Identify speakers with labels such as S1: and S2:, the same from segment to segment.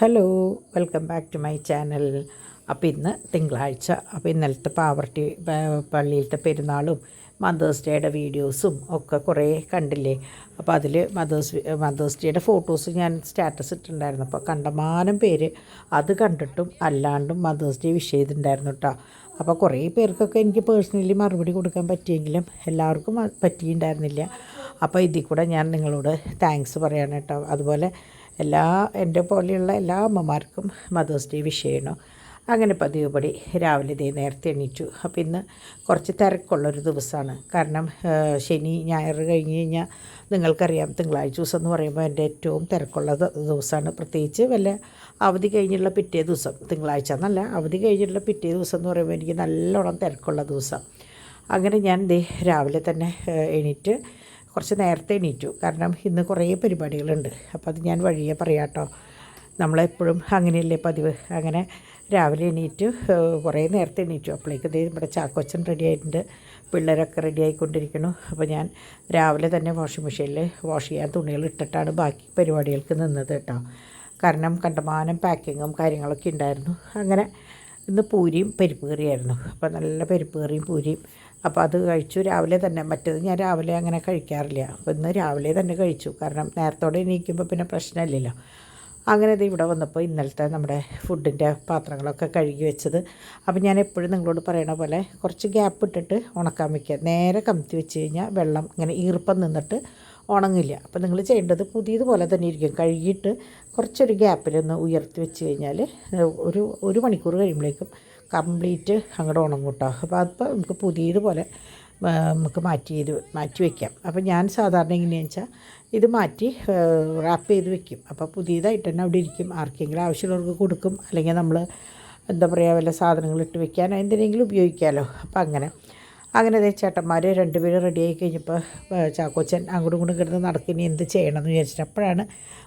S1: Hello, welcome back to my channel. അപ്പോൾ ഇന്ന് തിങ്കളാഴ്ച. അപ്പോൾ ഇന്നലത്തെ പാവർട്ടി പള്ളിയിലത്തെ പെരുന്നാളും മദേഴ്സ് ഡേയുടെ വീഡിയോസും ഒക്കെ കുറേ കണ്ടില്ലേ. അപ്പോൾ അതിൽ മദേഴ്സ് ഡേയുടെ ഫോട്ടോസ് ഞാൻ സ്റ്റാറ്റസ് ഇട്ടിട്ടുണ്ടായിരുന്നു. അപ്പോൾ കണ്ടമാനം പേര് അത് കണ്ടിട്ടും അല്ലാണ്ടും മദേഴ്സ് ഡേ വിഷ് ചെയ്തിട്ടുണ്ടായിരുന്നു കേട്ടോ. അപ്പോൾ കുറേ പേർക്കൊക്കെ എനിക്ക് പേഴ്സണലി മറുപടി കൊടുക്കാൻ പറ്റിയെങ്കിലും എല്ലാവർക്കും പറ്റിയിട്ടുണ്ടായിരുന്നില്ല. അപ്പോൾ ഇതിൽ കൂടെ ഞാൻ നിങ്ങളോട് താങ്ക്സ് പറയാണ് കേട്ടോ. അതുപോലെ എൻ്റെ പോലെയുള്ള എല്ലാ അമ്മമാർക്കും മദേഴ്സ് ഡേ വിഷ് ചെയ്യണം. അങ്ങനെ പതിവുപടി രാവിലെ നേരത്തെ എണീറ്റു. അപ്പോൾ ഇന്ന് കുറച്ച് തിരക്കുള്ളൊരു ദിവസമാണ്. കാരണം ശനി ഞായർ കഴിഞ്ഞ് കഴിഞ്ഞാൽ നിങ്ങൾക്കറിയാം, തിങ്കളാഴ്ച ദിവസം എന്ന് പറയുമ്പോൾ എൻ്റെ ഏറ്റവും തിരക്കുള്ള ദിവസമാണ്. പ്രത്യേകിച്ച് വല്ല അവധി കഴിഞ്ഞുള്ള പിറ്റേ ദിവസം, തിങ്കളാഴ്ച എന്നല്ല, അവധി കഴിഞ്ഞുള്ള പിറ്റേ ദിവസം എന്ന് പറയുമ്പോൾ എനിക്ക് നല്ലോണം തിരക്കുള്ള ദിവസം. അങ്ങനെ ഞാൻ രാവിലെ തന്നെ എണീറ്റ് കുറച്ച് നേരത്തെ എണീറ്റു. കാരണം ഇന്ന് കുറേ പരിപാടികളുണ്ട്. അപ്പോൾ അത് ഞാൻ വഴിയെ പറയാം കേട്ടോ. നമ്മളെപ്പോഴും അങ്ങനെയല്ലേ പതിവ്. അങ്ങനെ രാവിലെ എണീറ്റ് കുറേ നേരത്തെ എണീറ്റു. അപ്പോഴേക്ക് നമ്മുടെ ചാക്കോച്ചൻ റെഡി ആയിട്ടുണ്ട്, പിള്ളേരൊക്കെ റെഡി ആയിക്കൊണ്ടിരിക്കുന്നു. അപ്പോൾ ഞാൻ രാവിലെ തന്നെ വാഷിംഗ് മെഷീനിൽ വാഷ് ചെയ്യാൻ തുണികൾ ഇട്ടിട്ടാണ് ബാക്കി പരിപാടികൾക്ക് നിന്നത് കേട്ടോ. കാരണം കണ്ടമാനം പാക്കിങ്ങും കാര്യങ്ങളൊക്കെ ഉണ്ടായിരുന്നു. അങ്ങനെ ഇന്ന് പൂരിയും പരിപ്പ് കറിയായിരുന്നു. അപ്പോൾ നല്ല പരിപ്പ് കറിയും പൂരിയും. അപ്പോൾ അത് കഴിച്ചു രാവിലെ തന്നെ. മറ്റേത് ഞാൻ രാവിലെ അങ്ങനെ കഴിക്കാറില്ല. അപ്പോൾ ഇന്ന് രാവിലെ തന്നെ കഴിച്ചു. കാരണം നേരത്തോടെ എണീക്കുമ്പോൾ പിന്നെ പ്രശ്നമില്ലല്ലോ. അങ്ങനെ ഇത് ഇവിടെ വന്നപ്പോൾ ഇന്നലത്തെ നമ്മുടെ ഫുഡിൻ്റെ പാത്രങ്ങളൊക്കെ കഴുകി വെച്ചത്. അപ്പോൾ ഞാൻ എപ്പോഴും നിങ്ങളോട് പറയണ പോലെ കുറച്ച് ഗ്യാപ്പ് ഇട്ടിട്ട് ഉണക്കാൻ വയ്ക്കുക. നേരെ കമത്തി വെച്ച് കഴിഞ്ഞാൽ വെള്ളം ഇങ്ങനെ ഈർപ്പം നിന്നിട്ട് ഉണങ്ങില്ല. അപ്പോൾ നിങ്ങൾ ചെയ്യേണ്ടത് പുതിയതുപോലെ തന്നെ ഇരിക്കും. കഴുകിയിട്ട് കുറച്ചൊരു ഗ്യാപ്പിലൊന്ന് ഉയർത്തി വെച്ച് കഴിഞ്ഞാൽ ഒരു മണിക്കൂർ കഴിയുമ്പോഴേക്കും കംപ്ലീറ്റ് അങ്ങോട്ട് ഉണങ്ങും കേട്ടോ. അപ്പോൾ അതിപ്പോൾ നമുക്ക് പുതിയതുപോലെ നമുക്ക് മാറ്റി വയ്ക്കാം. അപ്പോൾ ഞാൻ സാധാരണ എങ്ങനെയാണെന്ന് വെച്ചാൽ ഇത് മാറ്റി റാപ്പ് ചെയ്ത് വെക്കും. അപ്പോൾ പുതിയതായിട്ട് തന്നെ അവിടെ ഇരിക്കും. ആർക്കെങ്കിലും ആവശ്യമുള്ളവർക്ക് കൊടുക്കും, അല്ലെങ്കിൽ നമ്മൾ എന്താ പറയുക, വല്ല സാധനങ്ങൾ ഇട്ട് വെക്കാൻ എന്തിനെങ്കിലും ഉപയോഗിക്കാമല്ലോ. അപ്പോൾ അങ്ങനെ ചേട്ടന്മാർ രണ്ടുപേരും റെഡിയായി കഴിഞ്ഞപ്പോൾ ചാക്കോച്ചൻ അങ്ങോട്ടും ഇങ്ങോട്ടും കിടന്ന് നടക്കിനി എന്ത് ചെയ്യണമെന്ന് വിചാരിച്ചിട്ട് അപ്പോഴാണ്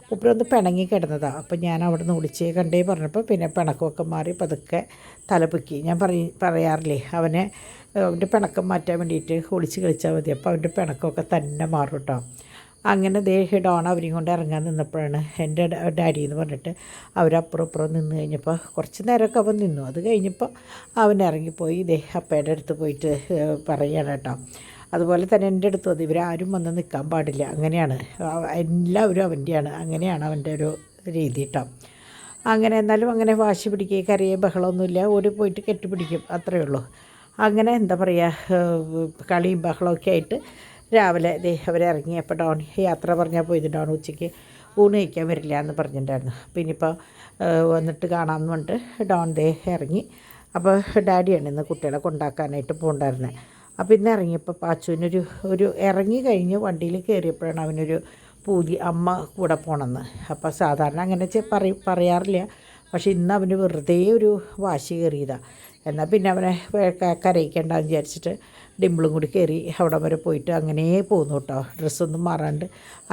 S1: മൂപ്പരൊന്ന് പിണങ്ങി കിടന്നതാണ്. അപ്പോൾ ഞാൻ അവിടെ നിന്ന് വിളിച്ച് കണ്ടേ പറഞ്ഞപ്പോൾ പിന്നെ പിണക്കമൊക്കെ മാറി പതുക്കെ തലപ്പൊക്കി. ഞാൻ പറയാറില്ലേ, അവൻ്റെ പിണക്കം മാറ്റാൻ വേണ്ടിയിട്ട് ഒളിച്ച് കളിച്ചാൽ മതി. അപ്പോൾ അവൻ്റെ പിണക്കമൊക്കെ തന്നെ മാറും കേട്ടോ. അങ്ങനെ ഡോൺ അവരെയും കൊണ്ട് ഇറങ്ങാൻ നിന്നപ്പോഴാണ് എൻ്റെ ഡാഡി എന്ന് പറഞ്ഞിട്ട് അവരപ്പുറം നിന്ന് കഴിഞ്ഞപ്പോൾ കുറച്ച് നേരമൊക്കെ അവൻ നിന്നു. അത് കഴിഞ്ഞപ്പോൾ അവൻ ഇറങ്ങിപ്പോയി അപ്പയുടെ അടുത്ത് പോയിട്ട് പറയുകയാണ് കേട്ടോ. അതുപോലെ തന്നെ എൻ്റെ അടുത്ത് വന്ന് ഇവരാരും വന്ന് നിൽക്കാൻ പാടില്ല, അങ്ങനെയാണ്, എല്ലാവരും അവൻ്റെയാണ്, അങ്ങനെയാണ് അവൻ്റെ ഒരു രീതി കേട്ടോ. അങ്ങനെ എന്നാലും അങ്ങനെ വാശി പിടിക്കുക, കരയെ ബഹളമൊന്നുമില്ല, ഓടി പോയിട്ട് കെട്ടിപ്പിടിക്കും, അത്രയേ ഉള്ളൂ. അങ്ങനെ എന്താ പറയുക, കളിയും ബഹളമൊക്കെ ആയിട്ട് രാവിലെ അവരിറങ്ങി. അപ്പോൾ ഡോൺ യാത്ര പറഞ്ഞാൽ പോയത്. ഡോൺ ഉച്ചയ്ക്ക് ഊണ് കഴിക്കാൻ വരില്ല എന്ന് പറഞ്ഞിട്ടുണ്ടായിരുന്നു. അപ്പോൾ ഇനിയിപ്പോൾ വന്നിട്ട് കാണാമെന്ന് പറഞ്ഞിട്ട് ഡോൺ ഇറങ്ങി. അപ്പോൾ ഡാഡിയാണ് ഇന്ന് കുട്ടികളെ കൊണ്ടാക്കാനായിട്ട് പോകണ്ടായിരുന്നത്. അപ്പോൾ ഇന്ന് ഇറങ്ങിയപ്പോൾ പാച്ചുവിനൊരു ഇറങ്ങി കഴിഞ്ഞ് വണ്ടിയിൽ കയറിയപ്പോഴാണ് അവനൊരു പൂതി, അമ്മ കൂടെ പോകണമെന്ന്. അപ്പോൾ സാധാരണ അങ്ങനെ പറയാറില്ല, പക്ഷേ ഇന്ന് അവന് വെറുതെ ഒരു വാശി കയറിയതാണ്. എന്നാൽ പിന്നെ അവനെ കരയിക്കേണ്ടെന്ന് വിചാരിച്ചിട്ട് ഡിമ്പിളും കൂടി കയറി അവിടെ വരെ പോയിട്ട് അങ്ങനെ പോകുന്നു കേട്ടോ. ഡ്രസ്സൊന്നും മാറാണ്ട്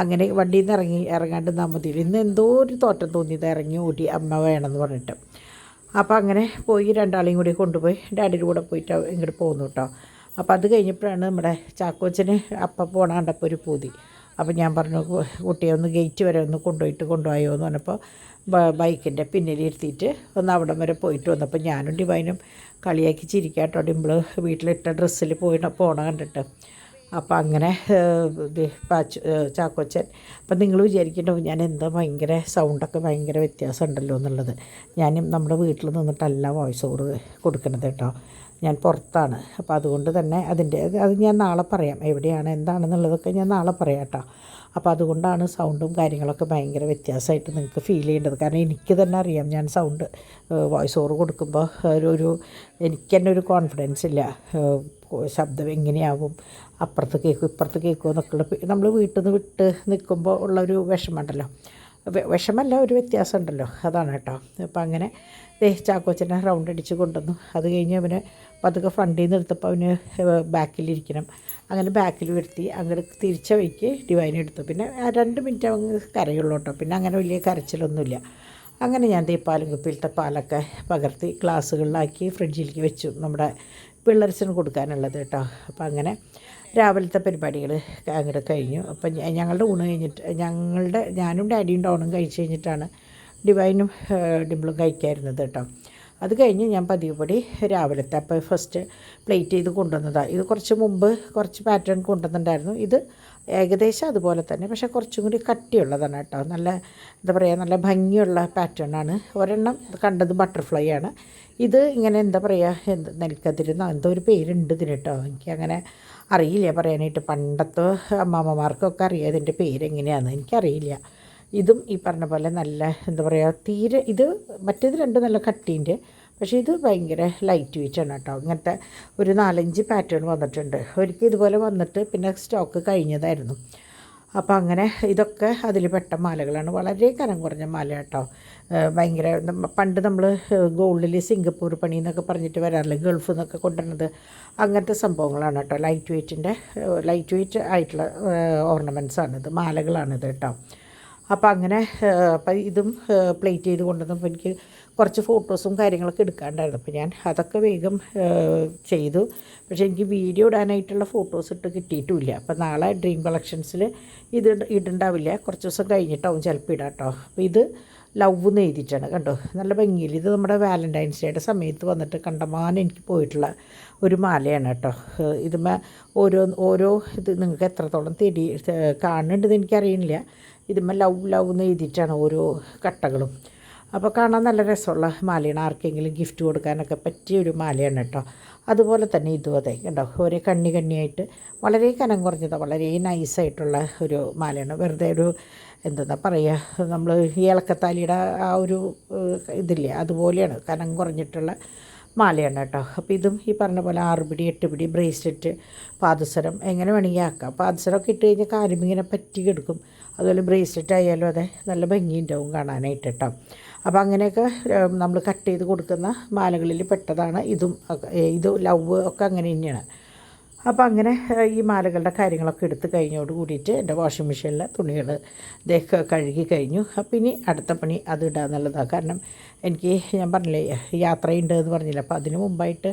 S1: അങ്ങനെ വണ്ടിയിൽ നിന്ന് ഇറങ്ങാണ്ട് നിന്നാൽ മതി. ഇന്ന് എന്തോ ഒരു തോറ്റം തോന്നിയത്, ഇറങ്ങി ഓടി അമ്മ വേണമെന്ന് പറഞ്ഞിട്ട്. അപ്പോൾ അങ്ങനെ പോയി രണ്ടാളെയും കൂടി കൊണ്ടുപോയി ഡാഡിയുടെ കൂടെ പോയിട്ട് ഇങ്ങോട്ട് പോകുന്നു കേട്ടോ. അപ്പോൾ അത് കഴിഞ്ഞപ്പോഴാണ് നമ്മുടെ ചാക്കോച്ചന് അപ്പം പോകണ കണ്ടപ്പോൾ ഒരു പൂതി. അപ്പോൾ ഞാൻ പറഞ്ഞു, കുട്ടിയെ ഒന്ന് ഗേറ്റ് വരെ ഒന്ന് കൊണ്ടുപോയോ എന്ന് പറഞ്ഞപ്പോൾ ബൈക്കിൻ്റെ പിന്നിലിരുത്തിയിട്ട് ഒന്ന് അവിടം വരെ പോയിട്ട് വന്നപ്പോൾ ഞാനും ഡിവൈനും കളിയാക്കി ചിരിക്കാട്ടോ. ഡിമ്പിള് വീട്ടിലിട്ട ഡ്രസ്സിൽ പോണ കണ്ടിട്ട്. അപ്പോൾ അങ്ങനെ ചാക്കോച്ചൻ, അപ്പം നിങ്ങൾ വിചാരിക്കേണ്ടോ ഞാൻ എന്താ ഭയങ്കര സൗണ്ടൊക്കെ ഭയങ്കര വ്യത്യാസം ഉണ്ടല്ലോ എന്നുള്ളത്. ഞാനും നമ്മുടെ വീട്ടിൽ നിന്നിട്ടല്ല വോയിസ് ഓവർ കൊടുക്കുന്നത് കേട്ടോ. ഞാൻ പുറത്താണ്. അപ്പോൾ അതുകൊണ്ട് തന്നെ അത് ഞാൻ നാളെ പറയാം, എവിടെയാണ് എന്താണെന്നുള്ളതൊക്കെ ഞാൻ നാളെ പറയാം കേട്ടോ. അപ്പോൾ അതുകൊണ്ടാണ് സൗണ്ടും കാര്യങ്ങളൊക്കെ ഭയങ്കര വ്യത്യാസമായിട്ട് നിങ്ങൾക്ക് ഫീൽ ചെയ്യേണ്ടത്. കാരണം എനിക്ക് തന്നെ അറിയാം, ഞാൻ സൗണ്ട് വോയിസ് ഓവർ കൊടുക്കുമ്പോൾ എനിക്ക് തന്നെ ഒരു കോൺഫിഡൻസ് ഇല്ല. ശബ്ദം എങ്ങനെയാവും, അപ്പുറത്ത് കേൾക്കും ഇപ്പുറത്ത് കേൾക്കുമോ എന്നൊക്കെ നമ്മൾ വീട്ടിൽ നിന്ന് വിട്ട് നിൽക്കുമ്പോൾ ഉള്ളൊരു വിഷമമുണ്ടല്ലോ, വിഷമല്ല ഒരു വ്യത്യാസം ഉണ്ടല്ലോ, അതാണ് കേട്ടോ. അപ്പോൾ അങ്ങനെ ചാക്കോച്ചനെ റൗണ്ട് അടിച്ച് കൊണ്ടുവന്നു. അത് കഴിഞ്ഞ് അവന് പതുക്കെ ഫ്രണ്ടിൽ നിന്ന് എടുത്തപ്പോൾ അവന് ബാക്കിലിരിക്കണം. അങ്ങനെ ബാക്കിൽ വരുത്തി അങ്ങോട്ട് തിരിച്ച വഴിക്ക് ഡിവൈൻ എടുത്തു. പിന്നെ 2 മിനിറ്റ് അവന് കരയുള്ളൂ കേട്ടോ. പിന്നെ അങ്ങനെ വലിയ കരച്ചിലൊന്നുമില്ല. അങ്ങനെ ഞാൻ പാലും കുപ്പിയിലത്തെ പാലൊക്കെ പകർത്തി ഗ്ലാസ്സുകളിലാക്കി ഫ്രിഡ്ജിലേക്ക് വെച്ചു, നമ്മുടെ പിള്ളേർസിന് കൊടുക്കാനുള്ളത് കേട്ടോ. അപ്പോൾ അങ്ങനെ രാവിലത്തെ പരിപാടികൾ അങ്ങോട്ട് കഴിഞ്ഞു. അപ്പം ഞങ്ങളുടെ ഊണ് കഴിഞ്ഞിട്ട് ഞാനും ഡാഡിയും ഡോണും കഴിച്ച് കഴിഞ്ഞിട്ടാണ് ഡിവൈനും ഡിംപിളും കഴിക്കായിരുന്നത് കേട്ടോ. അത് കഴിഞ്ഞ് ഞാൻ പതിവുപടി രാവിലത്തെ അപ്പോൾ ഫസ്റ്റ് പ്ലേറ്റ് ചെയ്ത് കൊണ്ടുവന്നതാണ്. ഇത് കുറച്ച് മുമ്പ് കുറച്ച് പാറ്റേൺ കൊണ്ടുവന്നിട്ടുണ്ടായിരുന്നു. ഇത് ഏകദേശം അതുപോലെ തന്നെ, പക്ഷേ കുറച്ചും കൂടി കട്ടിയുള്ളതാണ് കേട്ടോ. നല്ല എന്താ പറയുക, നല്ല ഭംഗിയുള്ള പാറ്റേണാണ്. ഒരെണ്ണം കണ്ടത് ബട്ടർഫ്ലൈ ആണ്. ഇത് ഇങ്ങനെ എന്താ പറയുക, നെൽക്കതിരുന്ന എന്തോ ഒരു പേരുണ്ട് ഇതിന് കേട്ടോ. എനിക്കങ്ങനെ അറിയില്ല പറയാനായിട്ട്. പണ്ടത്തെ അമ്മാമ്മമാർക്കൊക്കെ അറിയാം ഇതിൻ്റെ പേരെങ്ങനെയാണെന്ന്, എനിക്കറിയില്ല. ഇതും ഈ പറഞ്ഞ പോലെ നല്ല എന്താ പറയുക, തീരെ ഇത് മറ്റേത് രണ്ടും നല്ല കട്ടീൻ്റെ, പക്ഷേ ഇത് ഭയങ്കര ലൈറ്റ് വെയിറ്റാണ് കേട്ടോ. ഇങ്ങനത്തെ ഒരു 4-5 പാറ്റേൺ വന്നിട്ടുണ്ട്. ഒരിക്കൽ ഇതുപോലെ വന്നിട്ട് പിന്നെ സ്റ്റോക്ക് കഴിഞ്ഞതായിരുന്നു. അപ്പോൾ അങ്ങനെ ഇതൊക്കെ അതിൽ പെട്ട മാലകളാണ്. വളരെ കനം കുറഞ്ഞ മാല കേട്ടോ. ഭയങ്കര പണ്ട് നമ്മൾ ഗോൾഡിൽ സിംഗപ്പൂർ പണി എന്നൊക്കെ പറഞ്ഞിട്ട് വരാറില്ല, ഗൾഫിൽ നിന്നൊക്കെ കൊണ്ടുവരുന്നത്, അങ്ങനത്തെ സംഭവങ്ങളാണ് കേട്ടോ. ലൈറ്റ് വെയിറ്റ് ആയിട്ടുള്ള ഓർണമെൻറ്റ്സാണിത്, മാലകളാണിത് കേട്ടോ. അപ്പോൾ അങ്ങനെ അപ്പം ഇതും പ്ലേറ്റ് ചെയ്ത് കൊണ്ടുവന്നപ്പോൾ എനിക്ക് കുറച്ച് ഫോട്ടോസും കാര്യങ്ങളൊക്കെ എടുക്കാണ്ടായിരുന്നു. അപ്പോൾ ഞാൻ അതൊക്കെ വേഗം ചെയ്തു. പക്ഷേ എനിക്ക് വീഡിയോ ഇടാനായിട്ടുള്ള ഫോട്ടോസ് ഇട്ട് കിട്ടിയിട്ടുമില്ല. അപ്പോൾ നാളെ ഡ്രീം കളക്ഷൻസിൽ ഇത് ഇടുണ്ടാവില്ല, കുറച്ച് ദിവസം കഴിഞ്ഞിട്ടാവും ചിലപ്പോൾ ഇടാം കേട്ടോ. അപ്പോൾ ഇത് ലവ് എന്ന് എഴുതിയിട്ടാണ് കണ്ടോ, നല്ല ഭംഗിയിൽ. ഇത് നമ്മുടെ വാലൻറ്റൈൻസ് ഡേയുടെ സമയത്ത് വന്നിട്ട് കണ്ടമാനം എനിക്ക് പോയിട്ടുള്ള ഒരു മാലയാണ് കേട്ടോ. ഇതുമ്മേ ഓരോ ഇത് നിങ്ങൾക്ക് എത്രത്തോളം കാണുന്നുണ്ടെന്ന് എനിക്കറിയില്ല. ഇതുമ്മേ ലവ് എന്ന് എഴുതിയിട്ടാണ് ഓരോ കട്ടകളും. അപ്പോൾ കാണാൻ നല്ല രസമുള്ള മാലയാണ്. ആർക്കെങ്കിലും ഗിഫ്റ്റ് കൊടുക്കാനൊക്കെ പറ്റിയ ഒരു മാലയാണ് കേട്ടോ. അതുപോലെ തന്നെ ഇതും അതെ കണ്ടോ, ഒരേ കണ്ണിയായിട്ട് വളരെ കനം കുറഞ്ഞത്, വളരെ നൈസായിട്ടുള്ള ഒരു മാലയാണ്. വെറുതെ ഒരു എന്താ പറയുക, നമ്മൾ ഈ ഇളക്കത്താലിയുടെ ആ ഒരു ഇതില്ലേ, അതുപോലെയാണ് കനം കുറഞ്ഞിട്ടുള്ള മാലയാണ് കേട്ടോ. അപ്പോൾ ഇതും ഈ പറഞ്ഞ പോലെ 6 പിടി 8 പിടി ബ്രേസ്ലെറ്റ്, പാദസരം എങ്ങനെ വേണമെങ്കിൽ ആക്കാം. പാദസരമൊക്കെ ഇട്ട് കഴിഞ്ഞാൽ കാലുമിങ്ങനെ പറ്റി കിടക്കും. അതുപോലെ ബ്രേസ്ലെറ്റ് ആയാലും അതെ നല്ല ഭംഗിയുണ്ടാവും കാണാനായിട്ട് കേട്ടോ. അപ്പോൾ അങ്ങനെയൊക്കെ നമ്മൾ കട്ട് ചെയ്ത് കൊടുക്കുന്ന മാലകളിൽ പെട്ടതാണ് ഇതും. ഇത് ലവ് ഒക്കെ അങ്ങനെ തന്നെയാണ്. അപ്പോൾ അങ്ങനെ ഈ മാലകളുടെ കാര്യങ്ങളൊക്കെ എടുത്ത് കഴിഞ്ഞോട് കൂടിയിട്ട് എൻ്റെ വാഷിംഗ് മെഷീനിലെ തുണികൾ കഴുകി കഴിഞ്ഞു. അപ്പോൾ ഇനി അടുത്ത പണി അത് ഇടാന്നുള്ളതാണ്. കാരണം എനിക്ക് ഞാൻ പറഞ്ഞില്ലേ യാത്രയുണ്ട് എന്ന് പറഞ്ഞില്ല, അപ്പോൾ അതിന് മുമ്പായിട്ട്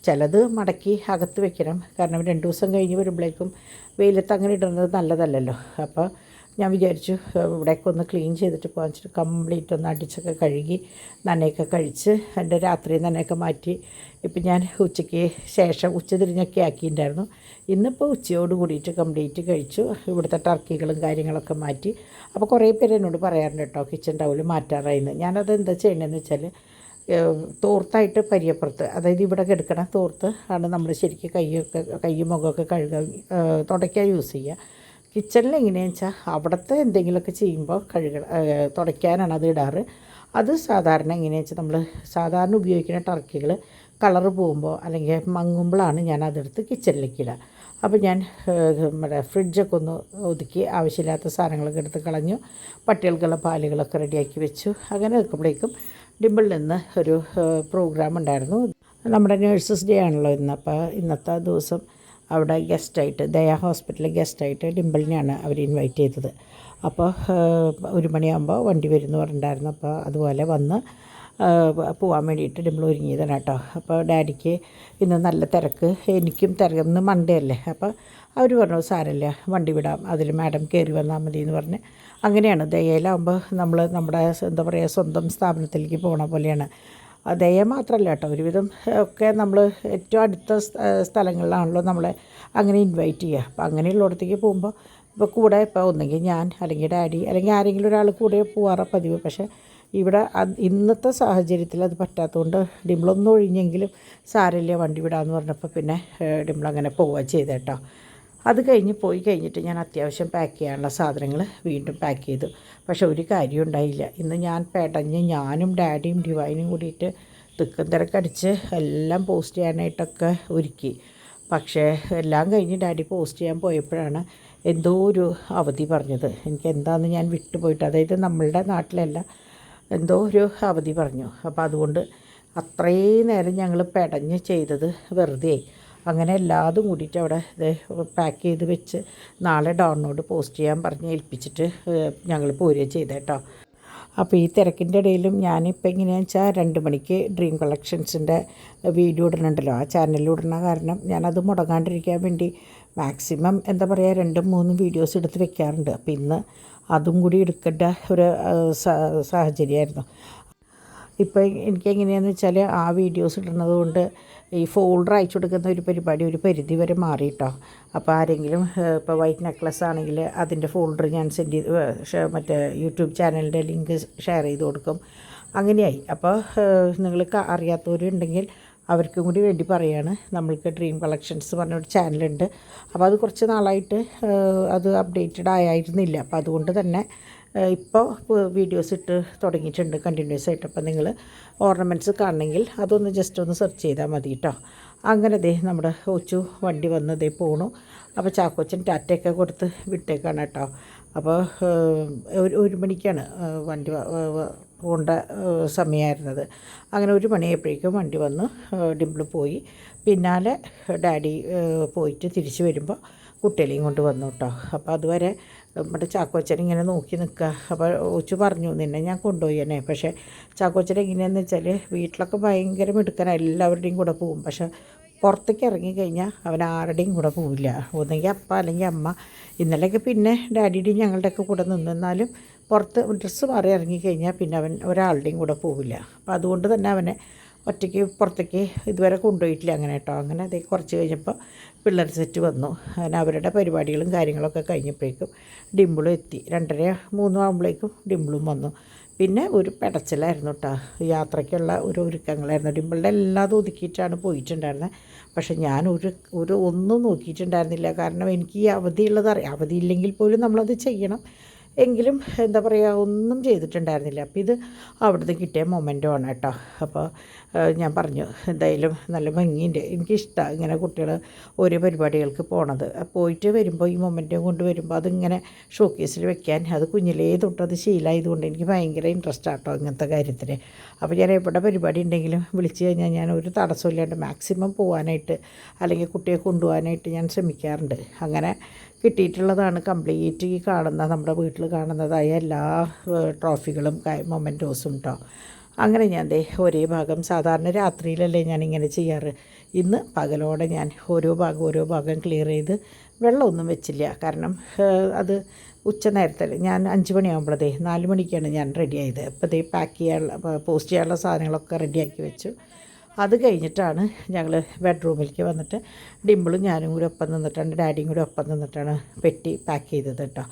S1: ചിലത് മടക്കി അകത്ത് വെക്കണം. കാരണം 2 ദിവസം കഴിഞ്ഞ് വരുമ്പോഴേക്കും വെയിലത്ത് അങ്ങനെ ഇടുന്നത് നല്ലതല്ലല്ലോ. അപ്പോൾ ഞാൻ വിചാരിച്ചു ഇവിടെയൊക്കെ ഒന്ന് ക്ലീൻ ചെയ്തിട്ട് പോകാൻ വെച്ചിട്ട് കംപ്ലീറ്റ് ഒന്ന് അടിച്ചൊക്കെ കഴുകി നനയൊക്കെ കഴിച്ച് എൻ്റെ രാത്രി നനയൊക്കെ മാറ്റി. ഇപ്പം ഞാൻ ഉച്ചയ്ക്ക് ശേഷം ഉച്ചതിരിഞ്ഞൊക്കെ ആക്കിയിട്ടുണ്ടായിരുന്നു. ഇന്നിപ്പോൾ ഉച്ചയോട് കൂടിയിട്ട് കംപ്ലീറ്റ് കഴിച്ചു. ഇവിടുത്തെ ടർക്കികളും കാര്യങ്ങളൊക്കെ മാറ്റി. അപ്പോൾ കുറേ പേര് എന്നോട് പറയാറുണ്ട് കേട്ടോ കിച്ചൺ ടൗല് മാറ്റാറായിന്ന്. ഞാനത് എന്താ ചെയ്യണമെന്ന് വെച്ചാൽ തോർത്തായിട്ട് പരിയപ്പുറത്ത്, അതായത് ഇവിടെ കിടക്കണ തോർത്ത് ആണ് നമ്മൾ ശരിക്കും കൈയും മുഖമൊക്കെ തുടയ്ക്കാൻ യൂസ് ചെയ്യുക. കിച്ചണിൽ എങ്ങനെയാണെന്ന് വെച്ചാൽ അവിടുത്തെ എന്തെങ്കിലുമൊക്കെ ചെയ്യുമ്പോൾ തുടയ്ക്കാനാണ് അത് ഇടാറ്. അത് സാധാരണ എങ്ങനെയാണെന്ന് വെച്ചാൽ നമ്മൾ സാധാരണ ഉപയോഗിക്കുന്ന ടർക്കികൾ കളറ് പോകുമ്പോൾ അല്ലെങ്കിൽ മങ്ങുമ്പോഴാണ് ഞാൻ അതെടുത്ത് കിച്ചണിലേക്ക് ഇടുക. അപ്പോൾ ഞാൻ നമ്മുടെ ഫ്രിഡ്ജൊക്കെ ഒന്ന് ഒതുക്കി ആവശ്യമില്ലാത്ത സാധനങ്ങളൊക്കെ എടുത്ത് കളഞ്ഞു. പട്ടികൾക്കുള്ള പാലുകളൊക്കെ റെഡിയാക്കി വെച്ചു. അങ്ങനെ നിൽക്കുമ്പോഴേക്കും ഡിംപിളിൽ നിന്ന് ഒരു പ്രോഗ്രാം ഉണ്ടായിരുന്നു. നമ്മുടെ നേഴ്സസ് ഡേ ആണല്ലോ ഇന്ന്. അപ്പോൾ ഇന്നത്തെ ദിവസം അവിടെ ഗസ്റ്റായിട്ട് ദയ ഹോസ്പിറ്റലിൽ ഗസ്റ്റായിട്ട് ഡിംപിളിനെയാണ് അവർ ഇൻവൈറ്റ് ചെയ്തത്. അപ്പോൾ 1 മണിയാകുമ്പോൾ വണ്ടി വരുമെന്ന് പറഞ്ഞിട്ടുണ്ടായിരുന്നു. അപ്പോൾ അതുപോലെ വന്ന് പോകാൻ വേണ്ടിയിട്ട് ഡിംപിൾ ഒരുങ്ങിയതാണ് കേട്ടോ. അപ്പോൾ ഡാഡിക്ക് ഇന്ന് നല്ല തിരക്ക്, എനിക്കും ഇന്ന് മൺഡേ അല്ലേ. അപ്പോൾ അവർ പറഞ്ഞു സാരമില്ല വണ്ടി വിടാം, അതിൽ മാഡം കയറി വന്നാൽ മതി എന്ന് പറഞ്ഞ് അങ്ങനെയാണ്. ദയയിലാകുമ്പോൾ നമ്മുടെ എന്താ പറയുക സ്വന്തം സ്ഥാപനത്തിലേക്ക് പോകണ പോലെയാണ്. ദയ മാത്രമല്ല കേട്ടോ, ഒരുവിധം ഒക്കെ നമ്മൾ ഏറ്റവും അടുത്ത സ്ഥലങ്ങളിലാണല്ലോ നമ്മളെ അങ്ങനെ ഇൻവൈറ്റ് ചെയ്യുക. അപ്പോൾ അങ്ങനെയുള്ളിടത്തേക്ക് പോകുമ്പോൾ ഇപ്പോൾ കൂടെ ഇപ്പോൾ ഒന്നെങ്കിൽ ഞാൻ അല്ലെങ്കിൽ ഡാഡി അല്ലെങ്കിൽ ആരെങ്കിലും ഒരാൾ കൂടെ പോകാറ പതിവ്. പക്ഷേ ഇവിടെ ഇന്നത്തെ സാഹചര്യത്തിൽ അത് പറ്റാത്തതുകൊണ്ട് ഡിംപിളൊന്നും ഒഴിഞ്ഞെങ്കിലും സാരമില്ല വണ്ടി വിടാമെന്ന് പറഞ്ഞപ്പോൾ പിന്നെ ഡിംപിൾ അങ്ങനെ പോവുക ചെയ്തേട്ടോ. അത് പോയി കഴിഞ്ഞിട്ട് ഞാൻ അത്യാവശ്യം പാക്ക് ചെയ്യാനുള്ള സാധനങ്ങൾ വീണ്ടും പാക്ക് ചെയ്തു. പക്ഷേ ഒരു കാര്യം ഉണ്ടായില്ല. ഇന്ന് ഞാൻ പെടഞ്ഞ് ഞാനും ഡാഡിയും ഡിവൈനും കൂടിയിട്ട് തിക്കും തിരക്കടിച്ച് എല്ലാം പോസ്റ്റ് ചെയ്യാനായിട്ടൊക്കെ ഒരുക്കി. പക്ഷേ എല്ലാം കഴിഞ്ഞ് ഡാഡി പോസ്റ്റ് ചെയ്യാൻ പോയപ്പോഴാണ് എന്തോ ഒരു അവധി പറഞ്ഞത്. എനിക്ക് എന്താണെന്ന് ഞാൻ വിട്ടുപോയിട്ട്, അതായത് നമ്മളുടെ നാട്ടിലല്ല, എന്തോ ഒരു അവധി പറഞ്ഞു. അപ്പോൾ അതുകൊണ്ട് അത്രയും നേരം ഞങ്ങൾ പെടഞ്ഞ് ചെയ്തത് വെറുതെ. അങ്ങനെ എല്ലാതും കൂടിയിട്ട് അവിടെ പാക്ക് ചെയ്ത് വെച്ച് നാളെ ഡോണിനോട് പോസ്റ്റ് ചെയ്യാൻ പറഞ്ഞ് ഏൽപ്പിച്ചിട്ട് ഞങ്ങൾ പോരുക ചെയ്തേട്ടോ. അപ്പോൾ ഈ തിരക്കിൻ്റെ ഇടയിലും ഞാനിപ്പോൾ എങ്ങനെയാണെന്ന് വെച്ചാൽ 2 മണിക്ക് ഡ്രീം കളക്ഷൻസിൻ്റെ വീഡിയോ ഇടുന്നുണ്ടല്ലോ, ആ ചാനലിൽ ഇടുന്ന കാരണം ഞാനത് മുടങ്ങാണ്ടിരിക്കാൻ വേണ്ടി മാക്സിമം എന്താ പറയുക 2-3 വീഡിയോസ് എടുത്ത് വെക്കാറുണ്ട്. അപ്പോൾ ഇന്ന് അതും കൂടി എടുക്കേണ്ട ഒരു സാഹചര്യമായിരുന്നു. ഇപ്പോൾ എനിക്കെങ്ങനെയാണെന്ന് വെച്ചാൽ ആ വീഡിയോസ് ഇടുന്നത് കൊണ്ട് ഈ ഫോൾഡർ അയച്ചു കൊടുക്കുന്ന ഒരു പരിപാടി ഒരു പരിധി വരെ മാറിയിട്ടോ. അപ്പോൾ ആരെങ്കിലും ഇപ്പോൾ വൈറ്റ് നെക്ലസ് ആണെങ്കിൽ അതിൻ്റെ ഫോൾഡർ ഞാൻ സെൻഡ് ചെയ്ത് മറ്റേ യൂട്യൂബ് ചാനലിൻ്റെ ലിങ്ക് ഷെയർ ചെയ്ത് കൊടുക്കും. അങ്ങനെയായി. അപ്പോൾ നിങ്ങൾ അറിയാത്തവരുണ്ടെങ്കിൽ അവർക്കും കൂടി വേണ്ടി പറയുകയാണ്. നമ്മൾക്ക് ഡ്രീം കളക്ഷൻസ് പറഞ്ഞൊരു ചാനലുണ്ട്. അപ്പോൾ അത് കുറച്ച് നാളായിട്ട് അത് അപ്ഡേറ്റഡ് ആയിരുന്നില്ല. അപ്പോൾ അതുകൊണ്ട് തന്നെ ഇപ്പോൾ വീഡിയോസ് ഇട്ട് തുടങ്ങിയിട്ടുണ്ട് കണ്ടിന്യൂസ് ആയിട്ട്. അപ്പോൾ നിങ്ങൾ ഓർണമെൻറ്റ്സ് കാണണമെങ്കിൽ അതൊന്ന് ജസ്റ്റ് ഒന്ന് സെർച്ച് ചെയ്താൽ മതി കേട്ടോ. അങ്ങനെ നമ്മുടെ ഒച്ചു വണ്ടി വന്ന് പോണു. അപ്പോൾ ചാക്കോച്ചൻ ടാറ്റയൊക്കെ കൊടുത്ത് വിട്ടേക്കാണ് കേട്ടോ. അപ്പോൾ 1 മണിക്കാണ് വണ്ടി പോകേണ്ട സമയമായിരുന്നത്. അങ്ങനെ 1 മണിയായപ്പോഴേക്കും വണ്ടി വന്ന് ഡിംപിൾ പോയി. പിന്നാലെ ഡാഡി പോയിട്ട് തിരിച്ച് വരുമ്പോൾ കുട്ടികളെയും കൊണ്ട് വന്നു കേട്ടോ. അപ്പോൾ അതുവരെ നമ്മുടെ ചാക്കോച്ചൻ ഇങ്ങനെ നോക്കി നിൽക്കുക. അപ്പോൾ ഒച്ചു പറഞ്ഞു നിന്നെ ഞാൻ കൊണ്ടുപോയി തന്നെ. പക്ഷേ ചാക്കോച്ചൻ എങ്ങനെയാണെന്ന് വെച്ചാൽ വീട്ടിലൊക്കെ ഭയങ്കര മിടുക്കനാണ്, എല്ലാവരുടെയും കൂടെ പോവും. പക്ഷേ പുറത്തേക്ക് ഇറങ്ങിക്കഴിഞ്ഞാൽ അവൻ ആരുടെയും കൂടെ പോവില്ല. ഒന്നെങ്കിൽ അപ്പ അല്ലെങ്കിൽ അമ്മ. ഇന്നലെയൊക്കെ പിന്നെ ഡാഡിയുടെയും ഞങ്ങളുടെയൊക്കെ കൂടെ നിന്നാലും പുറത്ത് ഡ്രസ്സ് മാറി ഇറങ്ങിക്കഴിഞ്ഞാൽ പിന്നെ അവൻ ഒരാളുടെയും കൂടെ പോവില്ല. അപ്പോൾ അതുകൊണ്ട് തന്നെ അവനെ ഒറ്റയ്ക്ക് പുറത്തേക്ക് ഇതുവരെ കൊണ്ടുപോയിട്ടില്ല അങ്ങനെ കേട്ടോ. അങ്ങനെ അതേ കുറച്ച് കഴിഞ്ഞപ്പോൾ പിള്ളേർ സെറ്റ് വന്നു. അങ്ങനെ അവരുടെ പരിപാടികളും കാര്യങ്ങളൊക്കെ കഴിഞ്ഞപ്പോഴേക്കും ഡിംപിളും എത്തി. 2:30-3 ആകുമ്പോഴേക്കും ഡിംപിളും വന്നു. പിന്നെ ഒരു പെടച്ചിലായിരുന്നു കേട്ടോ. യാത്രയ്ക്കുള്ള ഒരു ഒരുക്കങ്ങളായിരുന്നു. ഡിംപിളുടെ എല്ലാതും ഒതുക്കിയിട്ടാണ് പോയിട്ടുണ്ടായിരുന്നത്. പക്ഷേ ഞാൻ ഒന്നും നോക്കിയിട്ടുണ്ടായിരുന്നില്ല. കാരണം എനിക്ക് ഈ അവധിയുള്ളത് അവധിയില്ലെങ്കിൽ പോലും നമ്മളത് ചെയ്യണം. എങ്കിലും എന്താ പറയുക, ഒന്നും ചെയ്തിട്ടുണ്ടായിരുന്നില്ല. അപ്പോൾ ഇത് അവിടുന്ന് കിട്ടിയ മൊമെൻ്റാണ് കേട്ടോ. അപ്പോൾ ഞാൻ പറഞ്ഞു എന്തായാലും നല്ല ഭംഗിയുണ്ട്, എനിക്കിഷ്ടമാണ് ഇങ്ങനെ കുട്ടികൾ ഓരോ പരിപാടികൾക്ക് പോണത്. പോയിട്ട് വരുമ്പോൾ ഈ മൊമെൻറ്റും കൊണ്ട് വരുമ്പോൾ അതിങ്ങനെ ഷോക്കേസിൽ വെക്കാൻ അത് കുഞ്ഞിലേ തൊട്ടത് ശീലമായതുകൊണ്ട് എനിക്ക് ഭയങ്കര ഇൻട്രസ്റ്റ് ആട്ടോ ഇങ്ങനത്തെ കാര്യത്തിന്. അപ്പോൾ ഞാൻ എവിടെ പരിപാടി ഉണ്ടെങ്കിലും വിളിച്ച് കഴിഞ്ഞാൽ ഞാൻ ഒരു തടസ്സമില്ലാണ്ട് മാക്സിമം പോകാനായിട്ട് അല്ലെങ്കിൽ കുട്ടിയെ കൊണ്ടുപോകാനായിട്ട് ഞാൻ ശ്രമിക്കാറുണ്ട്. അങ്ങനെ കിട്ടിയിട്ടുള്ളതാണ് കംപ്ലീറ്റ് ഈ നമ്മുടെ വീട്ടിൽ കാണുന്നതായ എല്ലാ ട്രോഫികളും മൊമെൻറ്റോസും കേട്ടോ. അങ്ങനെ ഞാൻ ഒരേ ഭാഗം സാധാരണ രാത്രിയിലല്ലേ ഞാനിങ്ങനെ ചെയ്യാറ്. ഇന്ന് പകലോടെ ഞാൻ ഓരോ ഭാഗം ക്ലിയർ ചെയ്ത് വെള്ളമൊന്നും വെച്ചില്ല. കാരണം അത് ഉച്ച നേരത്തെ ഞാൻ 5 മണിയാകുമ്പോഴേ 4 മണിക്കാണ് ഞാൻ റെഡി ആയത്. അപ്പോൾ പാക്ക് ചെയ്യാനുള്ള പോസ്റ്റ് ചെയ്യാനുള്ള സാധനങ്ങളൊക്കെ റെഡിയാക്കി വെച്ചു. അത് കഴിഞ്ഞിട്ടാണ് ഞങ്ങൾ ബെഡ്റൂമിലേക്ക് വന്നിട്ട് ഡിംപിളും ഞാനും കൂടി ഒപ്പം നിന്നിട്ടാണ് ഡാഡിയും കൂടി ഒപ്പം നിന്നിട്ടാണ് പെട്ടി പാക്ക് ചെയ്തത് കേട്ടോ.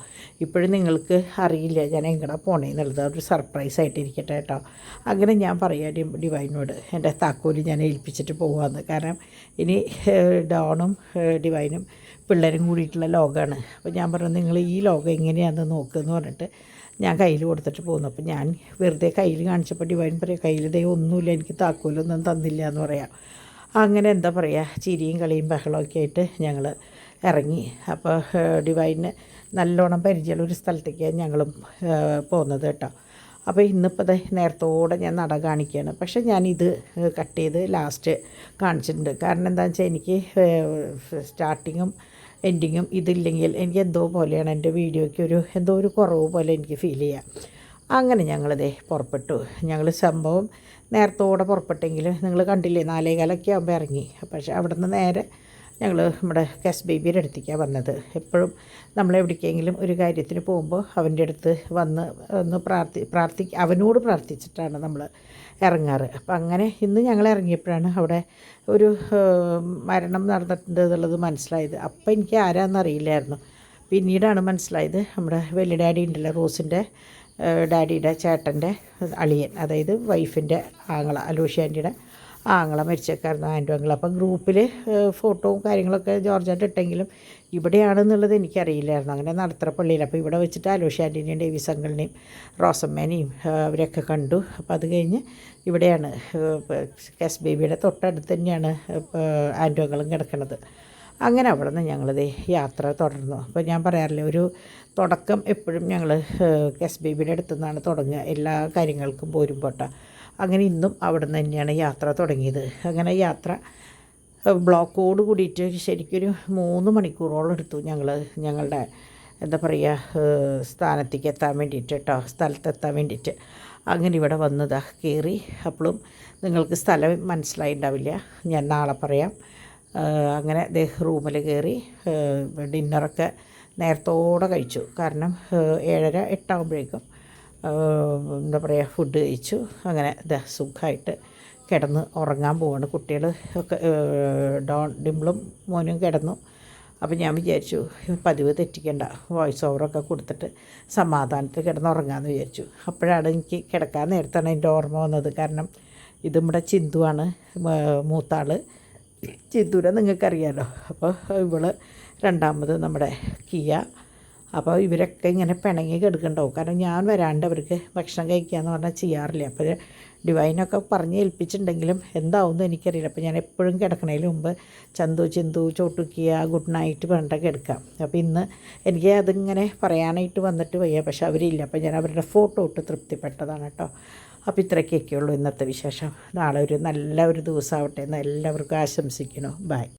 S1: ഇപ്പോഴും നിങ്ങൾക്ക് അറിയില്ല ഞാൻ എങ്ങടെ പോണേന്നുള്ളത്. അതൊരു സർപ്രൈസായിട്ടിരിക്കട്ടെ കേട്ടോ. അങ്ങനെ ഞാൻ പറയാം ഡിവൈനോട് എൻ്റെ താക്കോല് ഞാൻ ഏൽപ്പിച്ചിട്ട് പോകാമെന്ന്. കാരണം ഇനി ഡോണും ഡിവൈനും പിള്ളേരും കൂടിയിട്ടുള്ള ലോകമാണ്. അപ്പോൾ ഞാൻ പറഞ്ഞു നിങ്ങൾ ഈ ലോകം എങ്ങനെയാണെന്ന് നോക്കുമെന്ന് പറഞ്ഞിട്ട് ഞാൻ കയ്യിൽ കൊടുത്തിട്ട് പോകുന്നു. അപ്പോൾ ഞാൻ വെറുതെ കയ്യിൽ കാണിച്ചപ്പോൾ ഡിവൈൻ പറയാം കയ്യിൽ ഒന്നുമില്ല, എനിക്ക് താക്കോലൊന്നും തന്നില്ല എന്ന് പറയാം. അങ്ങനെ എന്താ പറയുക, ചിരിയും കളിയും ബഹളമൊക്കെ ആയിട്ട് ഞങ്ങൾ ഇറങ്ങി. അപ്പോൾ ഡിവൈന് നല്ലോണം പരിചയമുള്ള ഒരു സ്ഥലത്തേക്കാണ് ഞങ്ങളും പോകുന്നത് കേട്ടോ. അപ്പോൾ ഇന്നിപ്പോൾ നേരത്തോടെ ഞാൻ നട കാണിക്കുകയാണ്. പക്ഷേ ഞാനിത് കട്ട് ചെയ്ത് ലാസ്റ്റ് കാണിച്ചിട്ടുണ്ട്. കാരണം എന്താണെന്ന് വെച്ചാൽ എനിക്ക് സ്റ്റാർട്ടിങ്ങും എൻഡിങ്ങും ഇതില്ലെങ്കിൽ എനിക്ക് എന്തോ പോലെയാണ്, എൻ്റെ വീഡിയോയ്ക്ക് എന്തോ ഒരു കുറവ് പോലെ എനിക്ക് ഫീൽ ചെയ്യാം. അങ്ങനെ ഞങ്ങളിതേ പുറപ്പെട്ടു. ഞങ്ങൾ സംഭവം നേരത്തോടെ പുറപ്പെട്ടെങ്കിൽ നിങ്ങൾ കണ്ടില്ലേ 4:15 ആകുമ്പോൾ ഇറങ്ങി. പക്ഷേ അവിടെ നിന്ന് നേരെ ഞങ്ങൾ നമ്മുടെ കെസ് ബേബിയുടെ അടുത്തേക്കാണ് വന്നത്. എപ്പോഴും നമ്മളെവിടേക്കെങ്കിലും ഒരു കാര്യത്തിന് പോകുമ്പോൾ അവൻ്റെ അടുത്ത് വന്ന് ഒന്ന് അവനോട് പ്രാർത്ഥിച്ചിട്ടാണ് നമ്മൾ ഇറങ്ങാറ്. അപ്പം അങ്ങനെ ഇന്ന് ഞങ്ങൾ ഇറങ്ങിയപ്പോഴാണ് അവിടെ ഒരു മരണം നടന്നിട്ടുണ്ട് എന്നുള്ളത് മനസ്സിലായത്. അപ്പം എനിക്ക് ആരാന്നറിയില്ലായിരുന്നു. പിന്നീടാണ് മനസ്സിലായത് നമ്മുടെ വലിയ ഡാഡി ഉണ്ടല്ലോ, റോസിൻ്റെ ഡാഡിയുടെ ചേട്ടൻ്റെ അളിയൻ, അതായത് വൈഫിൻ്റെ ആങ്ങള, അലൂഷി ആൻറ്റിയുടെ ആങ്ങള മരിച്ചേക്കായിരുന്നു, ആൻറ്റു ആങ്ങള. അപ്പം ഗ്രൂപ്പിൽ ഫോട്ടോവും കാര്യങ്ങളൊക്കെ ജോർജായിട്ട് ഇട്ടെങ്കിലും ഇവിടെയാണെന്നുള്ളത് എനിക്കറിയില്ലായിരുന്നു. അങ്ങനെ നടത്തറ പള്ളിയിൽ അപ്പോൾ ഇവിടെ വെച്ചിട്ട് അലൂഷി ആൻറ്റീനെയും ഡേവിസ് അങ്കിളിനെയും റോസമ്മേനെയും അവരൊക്കെ കണ്ടു. അപ്പോൾ അത് കഴിഞ്ഞ് ഇവിടെയാണ് കെസ് ബേബിയുടെ തൊട്ടടുത്ത് തന്നെയാണ് ആൻറ്റു അങ്കിളും കിടക്കുന്നത്. അങ്ങനെ അവിടെ നിന്ന് ഞങ്ങളിത് യാത്ര തുടർന്നു. അപ്പോൾ ഞാൻ പറയാറില്ല, ഒരു തുടക്കം എപ്പോഴും ഞങ്ങൾ കെസ് ബേബിയുടെ അടുത്തു നിന്നാണ് തുടങ്ങുക എല്ലാ കാര്യങ്ങൾക്കും പോരുമ്പോട്ട. അങ്ങനെ ഇന്നും അവിടെ നിന്ന് തന്നെയാണ് യാത്ര തുടങ്ങിയത്. അങ്ങനെ യാത്ര ബ്ലോക്കോട് കൂടിയിട്ട് ശരിക്കൊരു 3 മണിക്കൂറോളം എടുത്തു ഞങ്ങളുടെ എന്താ പറയുക സ്ഥാനത്തേക്ക് എത്താൻ വേണ്ടിയിട്ട് കേട്ടോ, സ്ഥലത്തെത്താൻ വേണ്ടിയിട്ട്. അങ്ങനെ ഇവിടെ വന്നതാ കയറി. അപ്പോഴും നിങ്ങൾക്ക് സ്ഥലം മനസ്സിലായിട്ടുണ്ടാവില്ല, ഞാൻ നാളെ പറയാം. അങ്ങനെ റൂമിൽ കയറി ഡിന്നറൊക്കെ നേരത്തോടെ കഴിച്ചു. കാരണം 7:30 8 എന്താ പറയുക ഫുഡ് കഴിച്ചു. അങ്ങനെ സുഖമായിട്ട് കിടന്ന് ഉറങ്ങാൻ പോവാണ്. കുട്ടികൾ ഒക്കെ ഡിംപിളും മോനും കിടന്നു. അപ്പോൾ ഞാൻ വിചാരിച്ചു പതിവ് തെറ്റിക്കേണ്ട, വോയിസ് ഓവറൊക്കെ കൊടുത്തിട്ട് സമാധാനത്തിൽ കിടന്നുറങ്ങാമെന്ന് വിചാരിച്ചു. അപ്പോഴാണ് എനിക്ക് കിടക്കാൻ നേരത്താണ് എൻ്റെ ഓർമ്മ വന്നത്. കാരണം ഇത് നമ്മുടെ ചിന്തുവാണ്, മൂത്താൾ ചിന്തുവിനെ നിങ്ങൾക്കറിയാമല്ലോ. അപ്പോൾ ഇവള് രണ്ടാമത് നമ്മുടെ കിയ. അപ്പോൾ ഇവരൊക്കെ ഇങ്ങനെ പിണങ്ങി കിടക്കുന്നുണ്ടാവും. കാരണം ഞാൻ വരാണ്ട് അവർക്ക് ഭക്ഷണം കഴിക്കാമെന്ന് പറഞ്ഞാൽ ചെയ്യാറില്ല. അപ്പോൾ ഡിവൈനൊക്കെ പറഞ്ഞ് ഏൽപ്പിച്ചിട്ടുണ്ടെങ്കിലും എന്താവുമെന്ന് എനിക്കറിയില്ല. അപ്പോൾ ഞാൻ എപ്പോഴും കിടക്കണതിന് മുമ്പ് ചിന്തു ചോട്ടുക്കിയ ഗുഡ് നൈറ്റ് പറഞ്ഞിട്ടൊക്കെ എടുക്കാം. അപ്പോൾ ഇന്ന് എനിക്ക് അതിങ്ങനെ പറയാനായിട്ട് വന്നിട്ട് വയ്യ. പക്ഷെ അവരില്ല. അപ്പോൾ ഞാൻ അവരുടെ ഫോട്ടോ ഇട്ട് തൃപ്തിപ്പെട്ടതാണ് കേട്ടോ. അപ്പോൾ ഇത്രയൊക്കെയുള്ളൂ ഇന്നത്തെ വിശേഷം. നാളെ ഒരു നല്ല ഒരു ദിവസമാവട്ടെ എന്ന് എല്ലാവർക്കും ആശംസിക്കുന്നു. ബൈ.